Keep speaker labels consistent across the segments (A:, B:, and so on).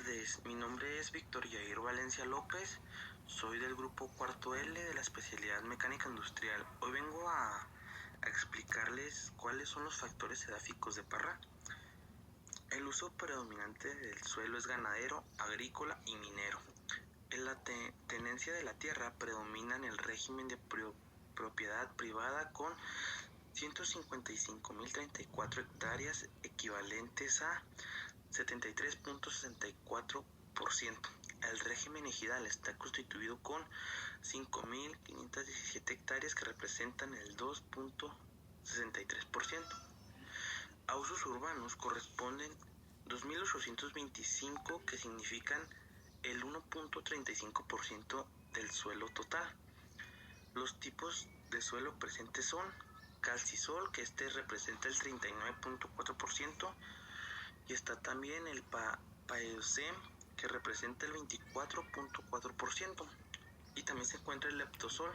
A: tardes, mi nombre es Víctor Yair Valencia López, soy del grupo cuarto L de la especialidad mecánica industrial. Hoy vengo a explicarles cuáles son los factores edáficos de Parral. El uso predominante del suelo es ganadero, agrícola y minero. En la tenencia de la tierra predomina en el régimen de propiedad privada con 155.034 hectáreas equivalentes a 73.64%. El régimen ejidal está constituido con 5.517 hectáreas que representan el 2.63%. A usos urbanos corresponden 2.825 que significan el 1.35% del suelo total. Los tipos de suelo presentes son calcisol, que representa el 39.4%, y está también el paeocem, que representa el 24.4%, y también se encuentra el leptosol,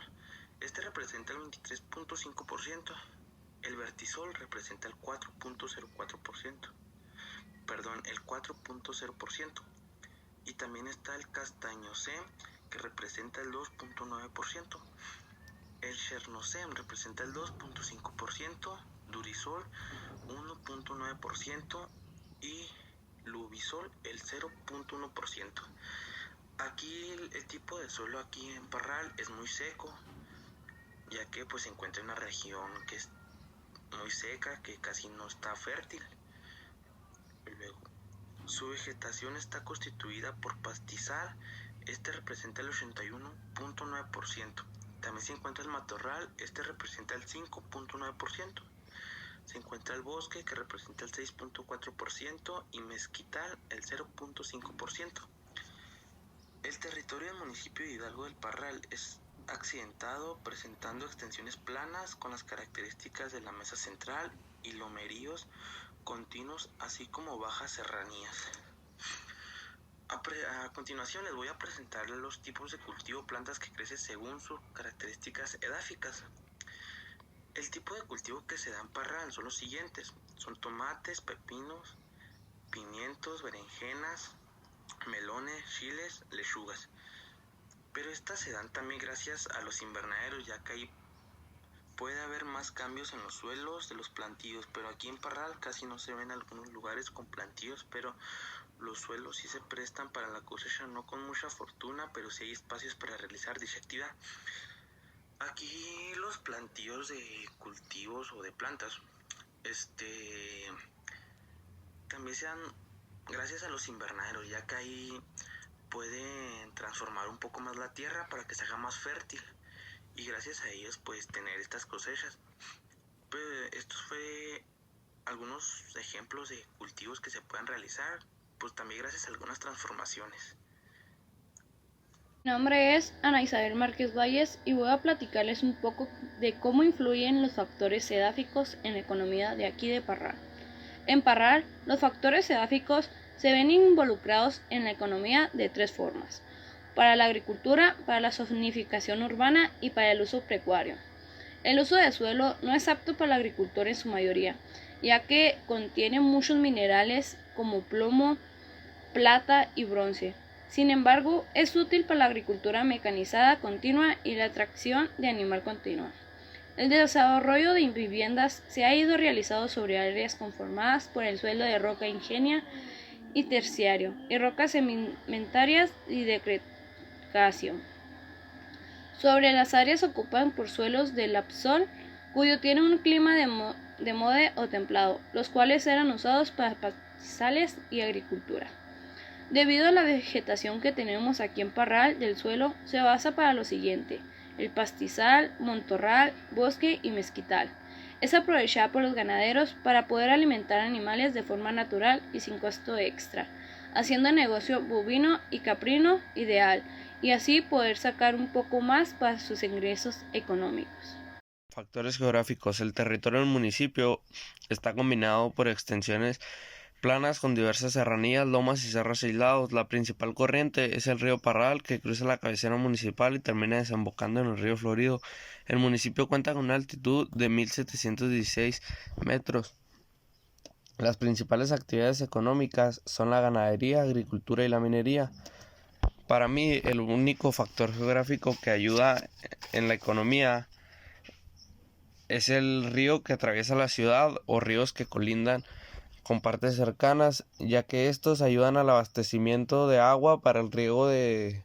A: representa el 23.5%, el vertisol representa el 4.0%, y también está el castañocem, que representa el 2.9%, el chernocem representa el 2.5%, durisol 1.9% y lubisol el 0.1%. Aquí el tipo de suelo aquí en Parral es muy seco, ya que se encuentra en una región que es muy seca, que casi no está fértil. Luego, su vegetación está constituida por pastizal, representa el 81.9%. También se encuentra el matorral, representa el 5.9%. Se encuentra el bosque, que representa el 6.4%, y mezquital, el 0.5%. El territorio del municipio de Hidalgo del Parral es accidentado, presentando extensiones planas con las características de la mesa central y lomeríos continuos, así como bajas serranías. A continuación les voy a presentar los tipos de cultivo, plantas que crecen según sus características edáficas. El tipo de cultivo que se da en Parral son los siguientes: son tomates, pepinos, pimientos, berenjenas, melones, chiles, lechugas. Pero estas se dan también gracias a los invernaderos, ya que ahí puede haber más cambios en los suelos de los plantíos, pero aquí en Parral casi no se ven algunos lugares con plantíos, pero los suelos sí se prestan para la cosecha, no con mucha fortuna, pero sí hay espacios para realizar dicha actividad. Aquí los plantíos de cultivos o de plantas, también se dan gracias a los invernaderos, ya que ahí pueden transformar un poco más la tierra para que se haga más fértil, y gracias a ellos tener estas cosechas. Estos fue algunos ejemplos de cultivos que se pueden realizar, también gracias a algunas transformaciones.
B: Mi nombre es Ana Isabel Márquez Valles y voy a platicarles un poco de cómo influyen los factores edáficos en la economía de aquí de Parral. En Parral, los factores edáficos se ven involucrados en la economía de tres formas: para la agricultura, para la zonificación urbana y para el uso pecuario. El uso de suelo no es apto para la agricultura en su mayoría, ya que contiene muchos minerales como plomo, plata y bronce. Sin embargo, es útil para la agricultura mecanizada continua y la atracción de animal continua. El desarrollo de viviendas se ha ido realizando sobre áreas conformadas por el suelo de roca ígnea y terciario, y rocas sedimentarias y de Cretáceo. Sobre las áreas ocupadas por suelos de lapsol, cuyo tiene un clima de mode o templado, los cuales eran usados para pastizales y agricultura. Debido a la vegetación que tenemos aquí en Parral del suelo, se basa para lo siguiente: el pastizal, montorral, bosque y mezquital. Es aprovechada por los ganaderos para poder alimentar animales de forma natural y sin costo extra, haciendo el negocio bovino y caprino ideal, y así poder sacar un poco más para sus ingresos económicos.
C: Factores geográficos. El territorio del municipio está combinado por extensiones planas con diversas serranías, lomas y cerros aislados. La principal corriente es el río Parral, que cruza la cabecera municipal y termina desembocando en el río Florido. El municipio cuenta con una altitud de 1.716 metros. Las principales actividades económicas son la ganadería, agricultura y la minería. Para mí, el único factor geográfico que ayuda en la economía es el río que atraviesa la ciudad o ríos que colindan con partes cercanas, ya que estos ayudan al abastecimiento de agua para el riego de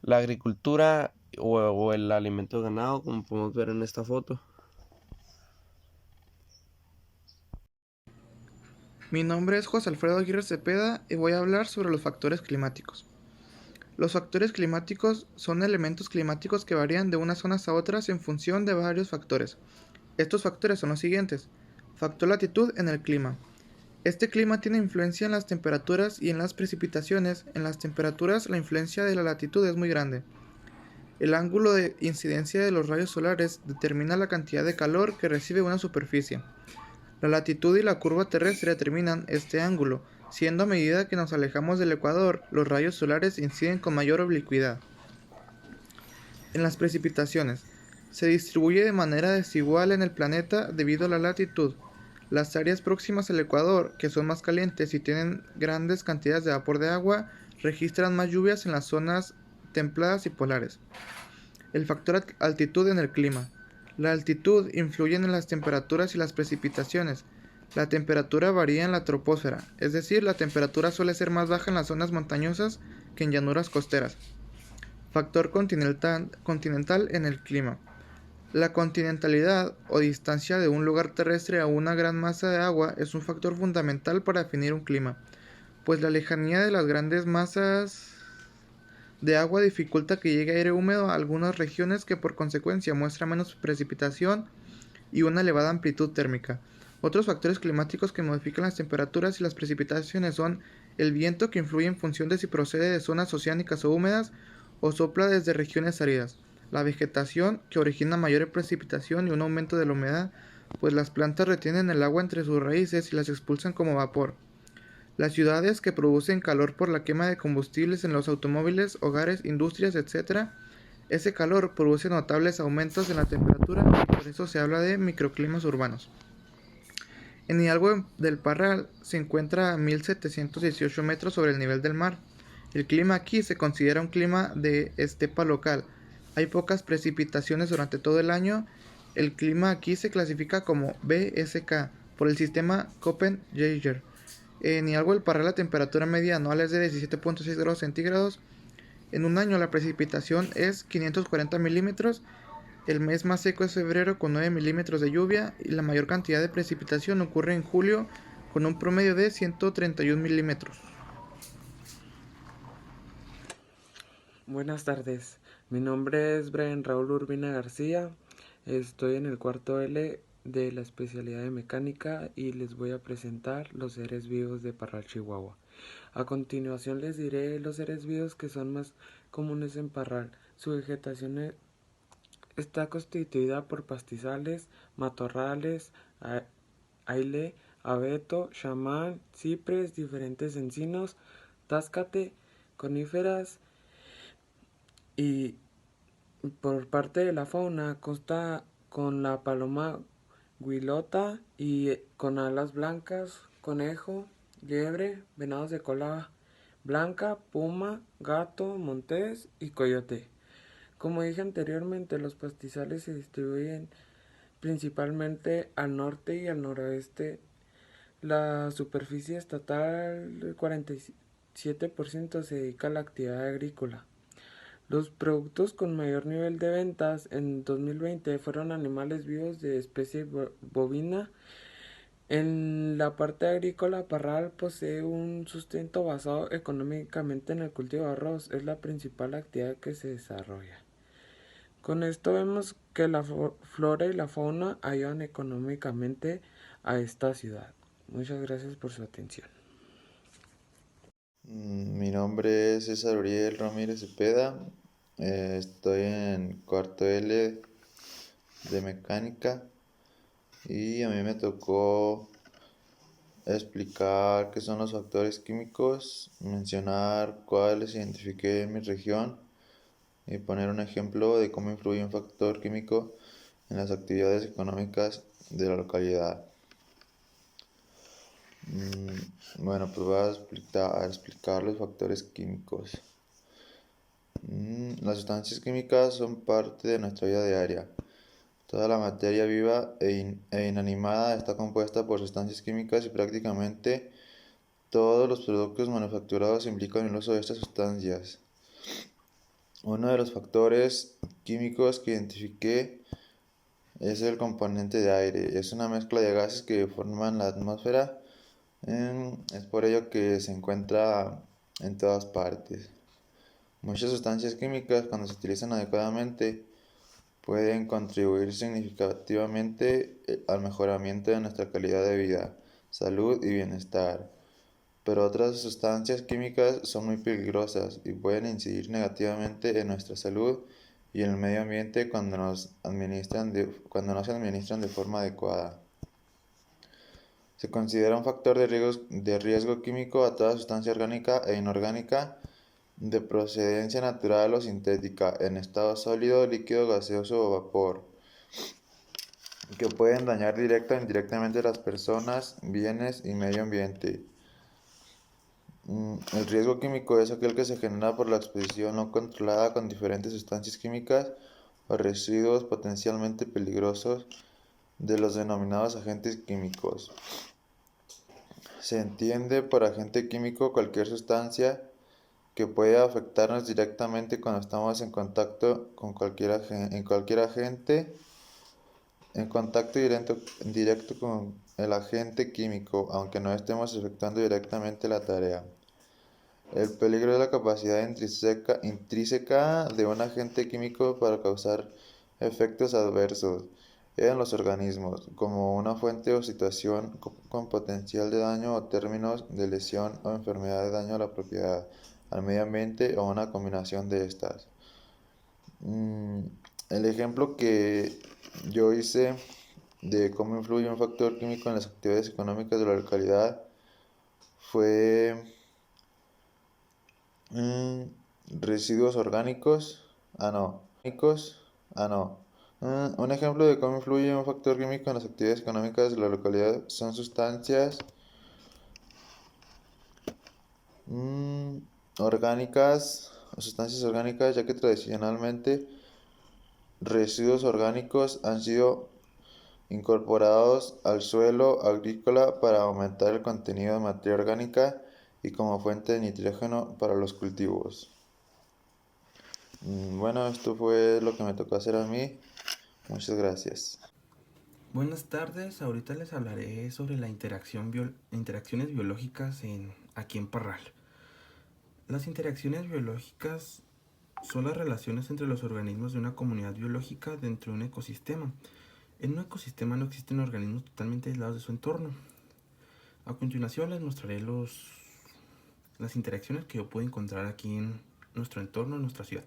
C: la agricultura o el alimento de ganado, como podemos ver en esta foto.
D: Mi nombre es José Alfredo Aguirre Cepeda y voy a hablar sobre los factores climáticos. Los factores climáticos son elementos climáticos que varían de unas zonas a otras en función de varios factores. Estos factores son los siguientes. Factor latitud en el clima. Este clima tiene influencia en las temperaturas y en las precipitaciones. En las temperaturas la influencia de la latitud es muy grande. El ángulo de incidencia de los rayos solares determina la cantidad de calor que recibe una superficie. La latitud y la curva terrestre determinan este ángulo, siendo a medida que nos alejamos del ecuador, los rayos solares inciden con mayor oblicuidad. En las precipitaciones, se distribuye de manera desigual en el planeta debido a la latitud. Las áreas próximas al ecuador, que son más calientes y tienen grandes cantidades de vapor de agua, registran más lluvias en las zonas templadas y polares. El factor altitud en el clima. La altitud influye en las temperaturas y las precipitaciones. La temperatura varía en la troposfera, es decir, la temperatura suele ser más baja en las zonas montañosas que en llanuras costeras. Factor continental en el clima. La continentalidad o distancia de un lugar terrestre a una gran masa de agua es un factor fundamental para definir un clima, pues la lejanía de las grandes masas de agua dificulta que llegue aire húmedo a algunas regiones, que por consecuencia muestra menos precipitación y una elevada amplitud térmica. Otros factores climáticos que modifican las temperaturas y las precipitaciones son el viento, que influye en función de si procede de zonas oceánicas o húmedas o sopla desde regiones áridas; la vegetación, que origina mayor precipitación y un aumento de la humedad, pues las plantas retienen el agua entre sus raíces y las expulsan como vapor; las ciudades, que producen calor por la quema de combustibles en los automóviles, hogares, industrias, etc. Ese calor produce notables aumentos en la temperatura y por eso se habla de microclimas urbanos. En Hidalgo del Parral se encuentra a 1718 metros sobre el nivel del mar. El clima aquí se considera un clima de estepa local. Hay pocas precipitaciones durante todo el año. El clima aquí se clasifica como BSK por el sistema Köppen-Geiger. En Hidalgo del Parral la temperatura media anual es de 17.6 grados centígrados. En un año la precipitación es 540 milímetros. El mes más seco es febrero, con 9 milímetros de lluvia, y la mayor cantidad de precipitación ocurre en julio, con un promedio de 131 milímetros.
E: Buenas tardes, mi nombre es Brian Raúl Urbina García, estoy en el cuarto L de la especialidad de mecánica y les voy a presentar los seres vivos de Parral, Chihuahua. A continuación les diré los seres vivos que son más comunes en Parral. Su vegetación está constituida por pastizales, matorrales, aile, abeto, chamán, ciprés, diferentes encinos, táscate, coníferas. Y por parte de la fauna consta con la paloma huilota y con alas blancas, conejo, liebre, venados de cola blanca, puma, gato, montés y coyote. Como dije anteriormente, los pastizales se distribuyen principalmente al norte y al noroeste. La superficie estatal, el 47% se dedica a la actividad agrícola. Los productos con mayor nivel de ventas en 2020 fueron animales vivos de especie bovina. En la parte agrícola, Parral posee un sustento basado económicamente en el cultivo de arroz. Es la principal actividad que se desarrolla. Con esto vemos que la flora y la fauna ayudan económicamente a esta ciudad. Muchas gracias por su atención.
F: Mi nombre es César Uriel Ramírez Cepeda. Estoy en cuarto L de mecánica y a mí me tocó explicar qué son los factores químicos, mencionar cuáles identifiqué en mi región y poner un ejemplo de cómo influye un factor químico en las actividades económicas de la localidad. Bueno, pues voy a explicar los factores químicos. Las sustancias químicas son parte de nuestra vida diaria. Toda la materia viva e inanimada está compuesta por sustancias químicas y prácticamente todos los productos manufacturados implican el uso de estas sustancias. Uno de los factores químicos que identifiqué es el componente de aire. Es una mezcla de gases que forman la atmósfera. Es por ello que se encuentra en todas partes. Muchas sustancias químicas, cuando se utilizan adecuadamente, pueden contribuir significativamente al mejoramiento de nuestra calidad de vida, salud y bienestar. Pero otras sustancias químicas son muy peligrosas y pueden incidir negativamente en nuestra salud y en el medio ambiente cuando no se administran de forma adecuada. Se considera un factor de riesgo químico a toda sustancia orgánica e inorgánica de procedencia natural o sintética, en estado sólido, líquido, gaseoso o vapor, que pueden dañar directa o indirectamente a las personas, bienes y medio ambiente. El riesgo químico es aquel que se genera por la exposición no controlada con diferentes sustancias químicas o residuos potencialmente peligrosos de los denominados agentes químicos. Se entiende por agente químico cualquier sustancia que puede afectarnos directamente cuando estamos en contacto con en contacto directo con el agente químico, aunque no estemos efectuando directamente la tarea. El peligro es la capacidad intrínseca de un agente químico para causar efectos adversos en los organismos, como una fuente o situación con potencial de daño o términos de lesión o enfermedad de daño a la propiedad, al medio ambiente o una combinación de estas. El ejemplo que yo hice de cómo influye un factor químico en las actividades económicas de la localidad fue residuos orgánicos. Un ejemplo de cómo influye un factor químico en las actividades económicas de la localidad son sustancias orgánicas, ya que tradicionalmente residuos orgánicos han sido incorporados al suelo agrícola para aumentar el contenido de materia orgánica y como fuente de nitrógeno para los cultivos. Bueno, esto fue lo que me tocó hacer a mí. Muchas gracias.
G: Buenas tardes, ahorita les hablaré sobre la interacciones biológicas aquí en Parral. Las interacciones biológicas son las relaciones entre los organismos de una comunidad biológica dentro de un ecosistema. En un ecosistema no existen organismos totalmente aislados de su entorno. A continuación les mostraré las interacciones que yo puedo encontrar aquí en nuestro entorno, en nuestra ciudad.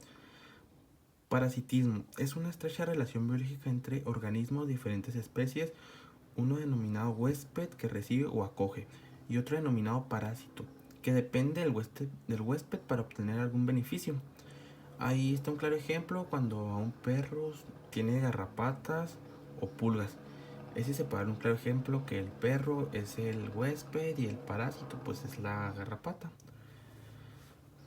G: Parasitismo es una estrecha relación biológica entre organismos de diferentes especies, uno denominado huésped que recibe o acoge y otro denominado parásito que depende del huésped para obtener algún beneficio. Ahí está un claro ejemplo cuando a un perro tiene garrapatas o pulgas. Ese se puede dar un claro ejemplo que el perro es el huésped y el parásito pues es la garrapata.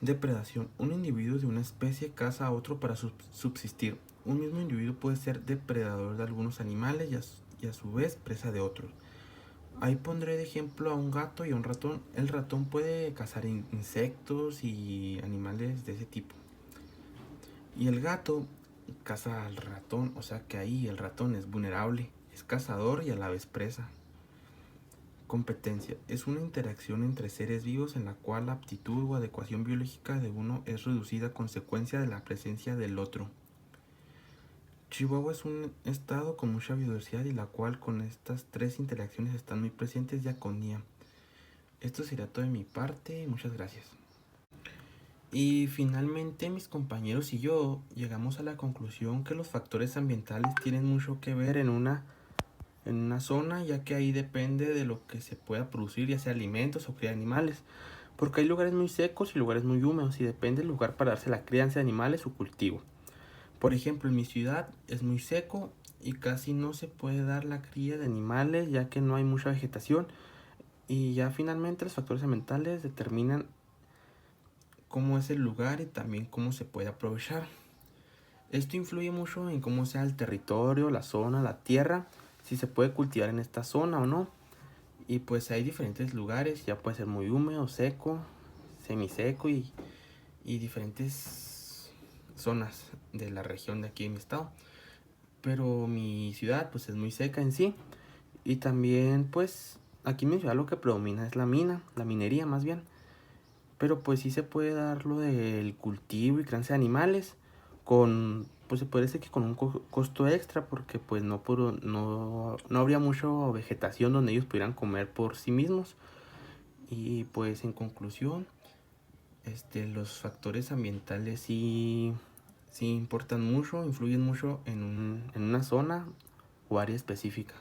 G: Depredación. Un individuo de una especie caza a otro para subsistir. Un mismo individuo puede ser depredador de algunos animales y a su vez presa de otros. Ahí pondré de ejemplo a un gato y a un ratón. El ratón puede cazar insectos y animales de ese tipo. Y el gato caza al ratón, o sea que ahí el ratón es vulnerable, es cazador y a la vez presa. Competencia. Es una interacción entre seres vivos en la cual la aptitud o adecuación biológica de uno es reducida a consecuencia de la presencia del otro. Chihuahua es un estado con mucha biodiversidad y la cual con estas tres interacciones están muy presentes día con día. Esto sería todo de mi parte, muchas gracias. Y finalmente mis compañeros y yo llegamos a la conclusión que los factores ambientales tienen mucho que ver en una zona, ya que ahí depende de lo que se pueda producir, ya sea alimentos o cría de animales, porque hay lugares muy secos y lugares muy húmedos y depende del lugar para darse la crianza de animales o cultivo. Por ejemplo, en mi ciudad es muy seco y casi no se puede dar la cría de animales ya que no hay mucha vegetación. Y ya finalmente los factores ambientales determinan cómo es el lugar y también cómo se puede aprovechar. Esto influye mucho en cómo sea el territorio, la zona, la tierra, si se puede cultivar en esta zona o no. Y pues hay diferentes lugares, ya puede ser muy húmedo, seco, semiseco y diferentes zonas de la región de aquí en mi estado. Pero mi ciudad pues es muy seca en sí. Y también pues aquí en mi ciudad lo que predomina es la minería más bien. Pero pues sí se puede dar lo del cultivo y crianza de animales pues se puede decir que con un costo extra porque pues no habría mucha vegetación donde ellos pudieran comer por sí mismos. Y pues en conclusión, los factores ambientales sí importan mucho, influyen mucho en una zona o área específica.